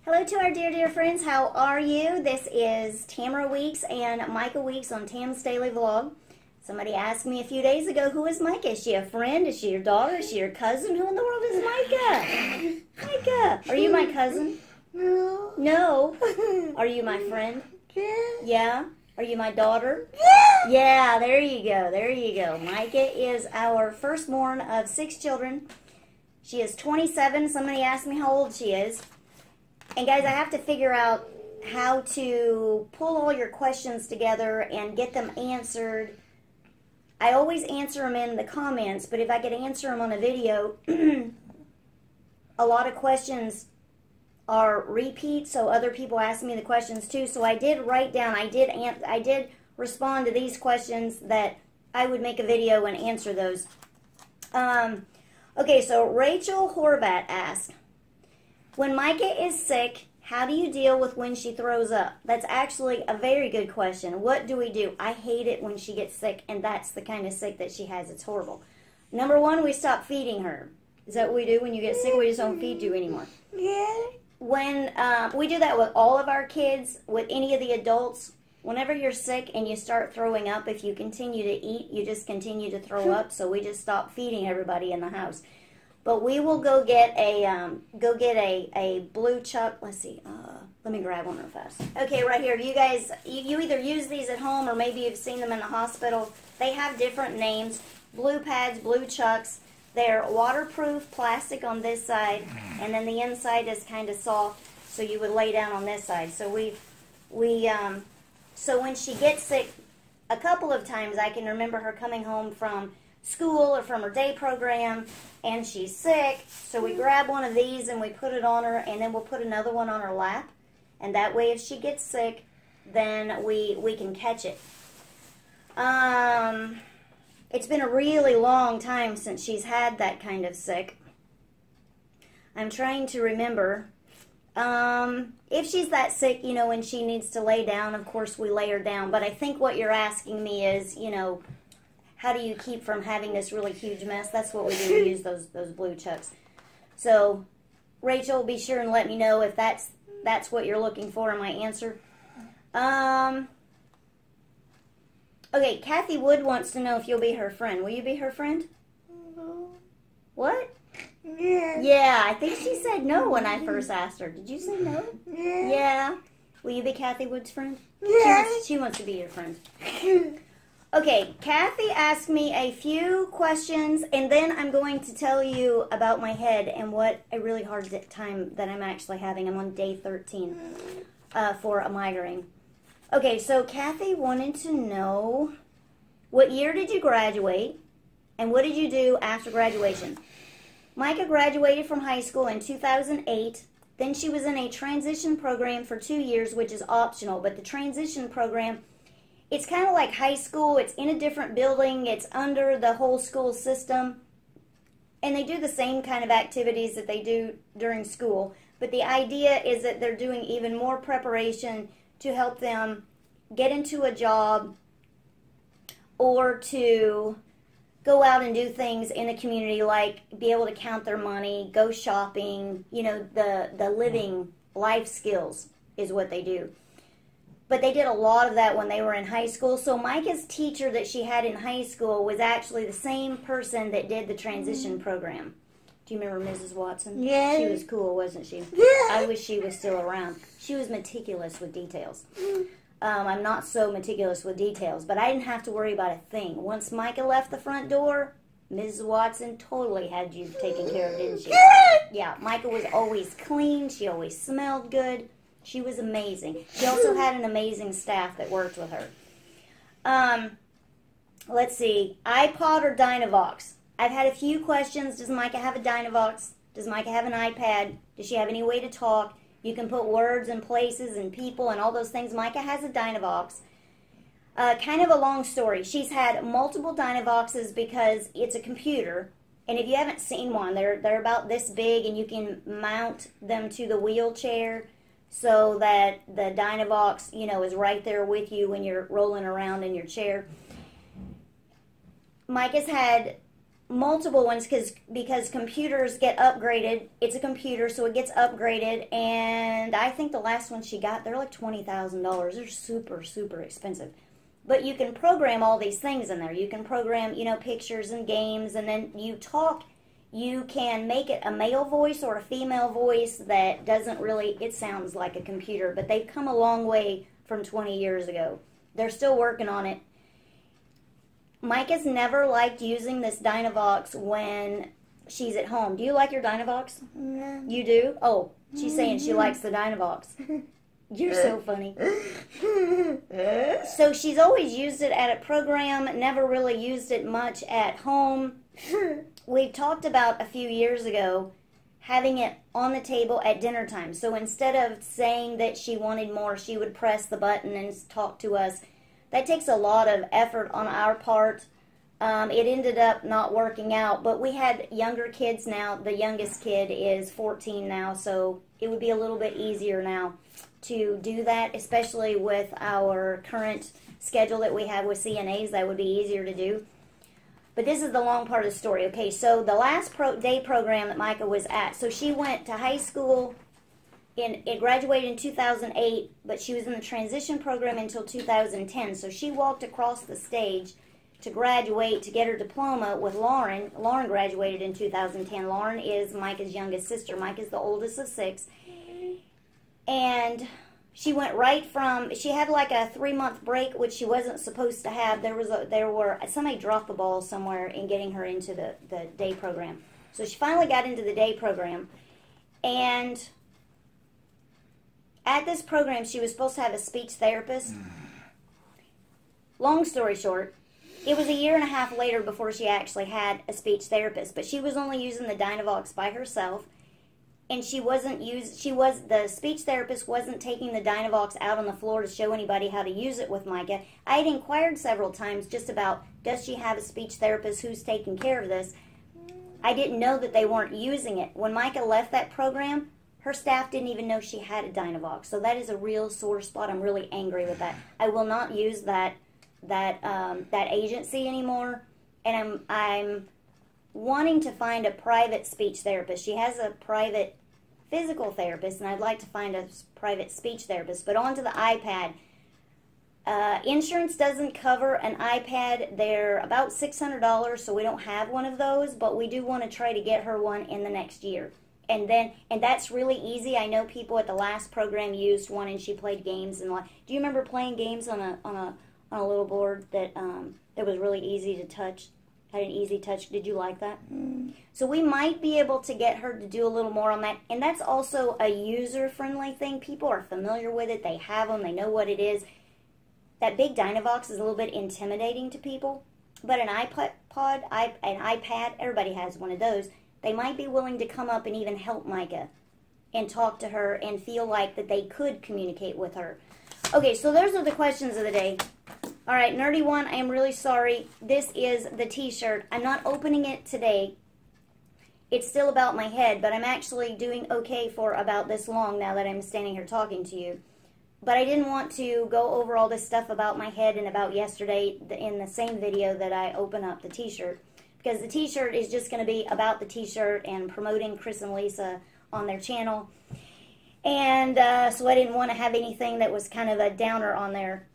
Hello to our dear friends. How are you? This is Tamera Weeks and Micah Weeks on Tam's Daily Vlog. Somebody asked me a few days ago, who is Micah? Is she a friend? Is she your daughter? Is she your cousin? Who in the world is Micah? Micah, are you my cousin? No. No. Are you my friend? Yeah. Yeah. Are you my daughter? Yeah. Yeah, there you go. There you go. Micah is our firstborn of 6 children. She is 27. Somebody asked me how old she is. And guys, I have to figure out how to pull all your questions together and get them answered. I always answer them in the comments, but if I could answer them on a video, a lot of questions are repeats, so other people ask me the questions too. So I did write down, I did respond to these questions that I would make a video and answer those. Okay, so Rachel Horvat asked, when Micah is sick, how do you deal with when she throws up? That's actually a very good question. What do we do? I hate it when she gets sick, and that's the kind of sick that she has. It's horrible. Number one, we stop feeding her. Is that what we do when you get sick? We just don't feed you anymore. Yeah. When we do that with all of our kids, with any of the adults, whenever you're sick and you start throwing up, if you continue to eat, you just continue to throw up. So we just stop feeding everybody in the house. But we will go get a blue chuck. Let's see. Let me grab one real fast. Okay, right here. You guys, you either use these at home or maybe you've seen them in the hospital. They have different names. Blue pads, blue chucks. They're waterproof plastic on this side, and then the inside is kind of soft, so you would lay down on this side. So so when she gets sick, a couple of times I can remember her coming home from school or from her day program, and she's sick, so we grab one of these and we put it on her, and then we'll put another one on her lap, and that way if she gets sick, then we can catch it. It's been a really long time since she's had that kind of sick. I'm trying to remember. If she's that sick, you know, when she needs to lay down, of course we lay her down, but I think what you're asking me is, you know, how do you keep from having this really huge mess? That's what we do. We use those blue chucks. So, Rachel, be sure and let me know if that's what you're looking for in my answer. Okay, Kathy Wood wants to know if you'll be her friend. Will you be her friend? No. What? Yeah. Yeah, I think she said no when I first asked her. Did you say no? Yeah. Yeah. Will you be Kathy Wood's friend? Yeah. She wants to be your friend. Okay, Kathy asked me a few questions, and then I'm going to tell you about my head and what a really hard time that I'm actually having. I'm on day 13 for a migraine. Okay, so Kathy wanted to know, what year did you graduate, and what did you do after graduation? Micah graduated from high school in 2008. Then she was in a transition program for 2 years, which is optional, but the transition program, it's kind of like high school. It's in a different building. It's under the whole school system. And they do the same kind of activities that they do during school. But the idea is that they're doing even more preparation to help them get into a job or to go out and do things in the community, like be able to count their money, go shopping, you know, the living life skills is what they do. But they did a lot of that when they were in high school. So Micah's teacher that she had in high school was actually the same person that did the transition program. Do you remember Mrs. Watson? Yeah. She was cool, wasn't she? Yeah. I wish she was still around. She was meticulous with details. I'm not so meticulous with details, but I didn't have to worry about a thing. Once Micah left the front door, Mrs. Watson totally had you taken care of, didn't she? Yeah, Micah was always clean. She always smelled good. She was amazing. She also had an amazing staff that worked with her. Let's see. iPod or Dynavox? I've had a few questions. Does Micah have a Dynavox? Does Micah have an iPad? Does she have any way to talk? You can put words and places and people and all those things. Micah has a Dynavox. Kind of a long story. She's had multiple Dynavoxes because it's a computer. And if you haven't seen one, they're about this big, and you can mount them to the wheelchair so that the Dynavox, you know, is right there with you when you're rolling around in your chair. Micah's had multiple ones because computers get upgraded. It's a computer, so it gets upgraded, and I think the last one she got, they're like $20,000. They're super, super expensive. But you can program all these things in there. You can program, you know, pictures and games, and then you talk. You can make it a male voice or a female voice that doesn't really, it sounds like a computer, but they've come a long way from 20 years ago. They're still working on it. Micah's never liked using this Dynavox when she's at home. Do you like your Dynavox? No. You do? Oh, she's saying she likes the Dynavox. You're so funny. So she's always used it at a program, never really used it much at home. We've talked about a few years ago having it on the table at dinner time. So instead of saying that she wanted more, she would press the button and talk to us. That takes a lot of effort on our part. It ended up not working out, but we had younger kids now. The youngest kid is 14 now, so it would be a little bit easier now to do that, especially with our current schedule that we have with CNAs. That would be easier to do. But this is the long part of the story. Okay, so the last day program that Micah was at, so she went to high school. It graduated in 2008, but she was in the transition program until 2010. So she walked across the stage to graduate, to get her diploma with Lauren. Lauren graduated in 2010. Lauren is Micah's youngest sister. Micah's the oldest of 6. And she went right from, she had like a 3-month break, which she wasn't supposed to have. Somebody dropped the ball somewhere in getting her into the day program. So she finally got into the day program. And at this program, she was supposed to have a speech therapist. Long story short, it was a year and a half later before she actually had a speech therapist. But she was only using the Dynavox by herself. And the speech therapist wasn't taking the Dynavox out on the floor to show anybody how to use it with Micah. I had inquired several times just about, does she have a speech therapist who's taking care of this? I didn't know that they weren't using it. When Micah left that program, her staff didn't even know she had a Dynavox. So that is a real sore spot. I'm really angry with that. I will not use that agency anymore. And I'm wanting to find a private speech therapist. She has a private physical therapist, and I'd like to find a private speech therapist. But on to the iPad. Insurance doesn't cover an iPad. They're about $600, so we don't have one of those, but we do want to try to get her one in the next year. And that's really easy. I know people at the last program used one, and she played games. And do you remember playing games on a little board that was really easy to touch? Had an easy touch. Did you like that? So we might be able to get her to do a little more on that. And that's also a user-friendly thing. People are familiar with it. They have them. They know what it is. That big Dynavox is a little bit intimidating to people. But an iPad, everybody has one of those. They might be willing to come up and even help Micah and talk to her and feel like that they could communicate with her. Okay, so those are the questions of the day. All right, Nerdy One, I am really sorry. This is the t-shirt. I'm not opening it today. It's still about my head, but I'm actually doing okay for about this long now that I'm standing here talking to you. But I didn't want to go over all this stuff about my head and about yesterday in the same video that I open up the t-shirt. Because the t-shirt is just going to be about the t-shirt and promoting Chris and Lisa on their channel. And so I didn't want to have anything that was kind of a downer on there.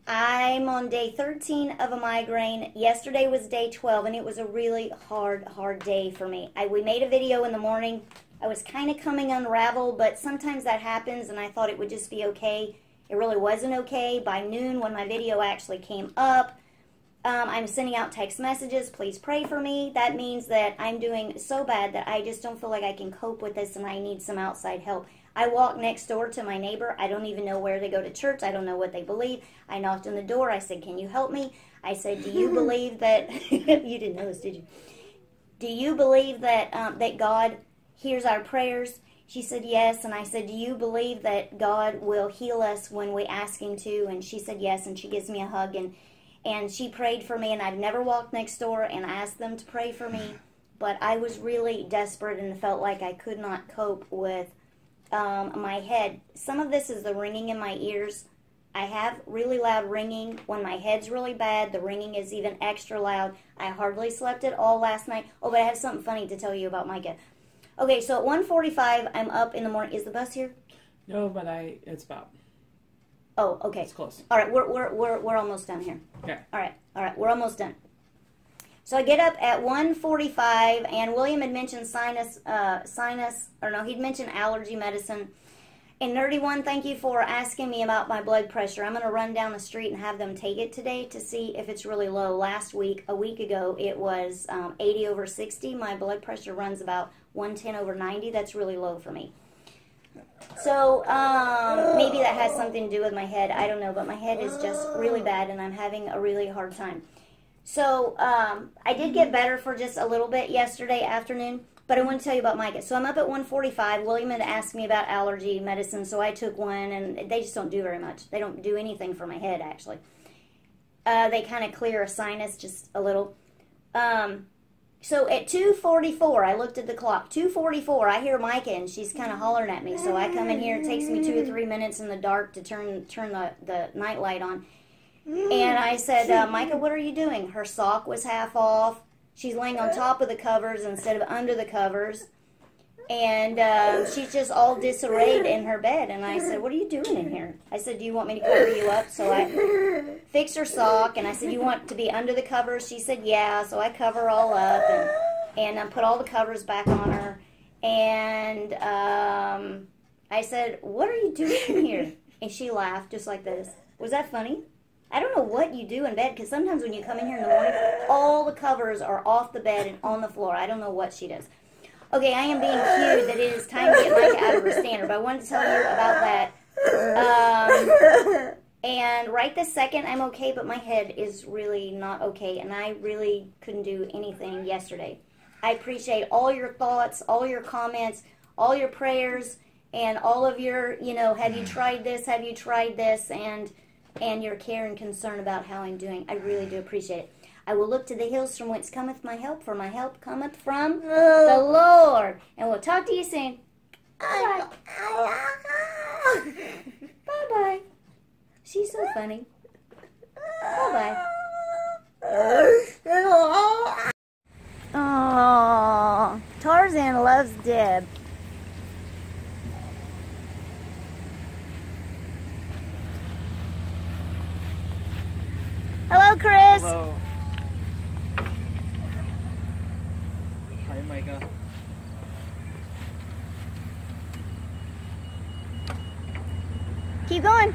I'm on day 13 of a migraine. Yesterday was day 12, and it was a really hard day for me. We made a video in the morning. I was kind of coming unraveled, but sometimes that happens, and I thought it would just be okay. It really wasn't okay. By noon, when my video actually came up, I'm sending out text messages, please pray for me. That means that I'm doing so bad that I just don't feel like I can cope with this, and I need some outside help. I walk next door to my neighbor. I don't even know where they go to church. I don't know what they believe. I knocked on the door. I said, can you help me? I said, do you believe that... You didn't know this, did you? Do you believe that that God hears our prayers? She said, yes. And I said, do you believe that God will heal us when we ask Him to? And she said, yes. And she gives me a hug. And she prayed for me. And I've never walked next door and asked them to pray for me. But I was really desperate and felt like I could not cope with my head. Some of this is the ringing in my ears. I have really loud ringing. When my head's really bad, the ringing is even extra loud. I hardly slept at all last night. Oh, but I have something funny to tell you about Micah. Okay, so at 1:45, I'm up in the morning. Is the bus here? No, but it's about. Oh, okay. It's close. All right, we're almost done here. Okay. All right, we're almost done. So I get up at 1:45, and William had mentioned he'd mentioned allergy medicine. And Nerdy One, thank you for asking me about my blood pressure. I'm going to run down the street and have them take it today to see if it's really low. A week ago, it was 80/60. My blood pressure runs about 110/90. That's really low for me. So maybe that has something to do with my head. I don't know, but my head is just really bad, and I'm having a really hard time. So I did get better for just a little bit yesterday afternoon. But I want to tell you about Micah. So I'm up at 1:45. William had asked me about allergy medicine, so I took one, and they just don't do very much. They don't do anything for my head, actually. They kind of clear a sinus just a little. So at 2:44, I looked at the clock. 2:44, I hear Micah, and she's kind of hollering at me. So I come in here. It takes me 2 or 3 minutes in the dark to turn the night light on. And I said, Micah, what are you doing? Her sock was half off. She's laying on top of the covers instead of under the covers. And she's just all disarrayed in her bed. And I said, what are you doing in here? I said, do you want me to cover you up? So I fixed her sock. And I said, you want to be under the covers? She said, yeah. So I cover her all up and put all the covers back on her. And I said, what are you doing in here? And she laughed just like this. Was that funny? I don't know what you do in bed, because sometimes when you come in here in the morning, all the covers are off the bed and on the floor. I don't know what she does. Okay, I am being cued that it is time to get Micah out of her standard, but I wanted to tell you about that. And right this second, I'm okay, but my head is really not okay, and I really couldn't do anything yesterday. I appreciate all your thoughts, all your comments, all your prayers, and all of your, have you tried this, and your care and concern about how I'm doing. I really do appreciate it. I will look to the hills from whence cometh my help, for my help cometh from the Lord. And we'll talk to you soon. Bye-bye. Bye-bye. She's so funny. Bye-bye. Aww, Tarzan loves Deb. Hello, Chris. Hello. Hi, Micah. Keep going.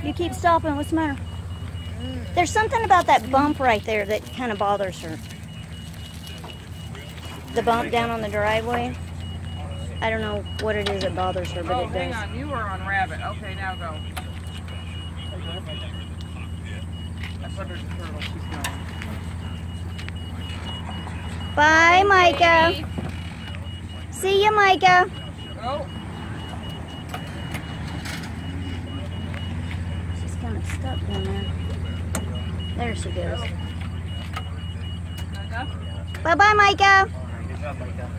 You keep stopping. What's the matter? There's something about that bump right there that kind of bothers her. The bump down on the driveway. I don't know what it is that bothers her, but it does. Hang on. You were on Rabbit. Okay, now go. That's under the turtle. She's going. Bye, Micah. See you, Micah. Go. She's kind of stuck down there. There she goes. Micah? Bye-bye, Micah. Good job, Micah.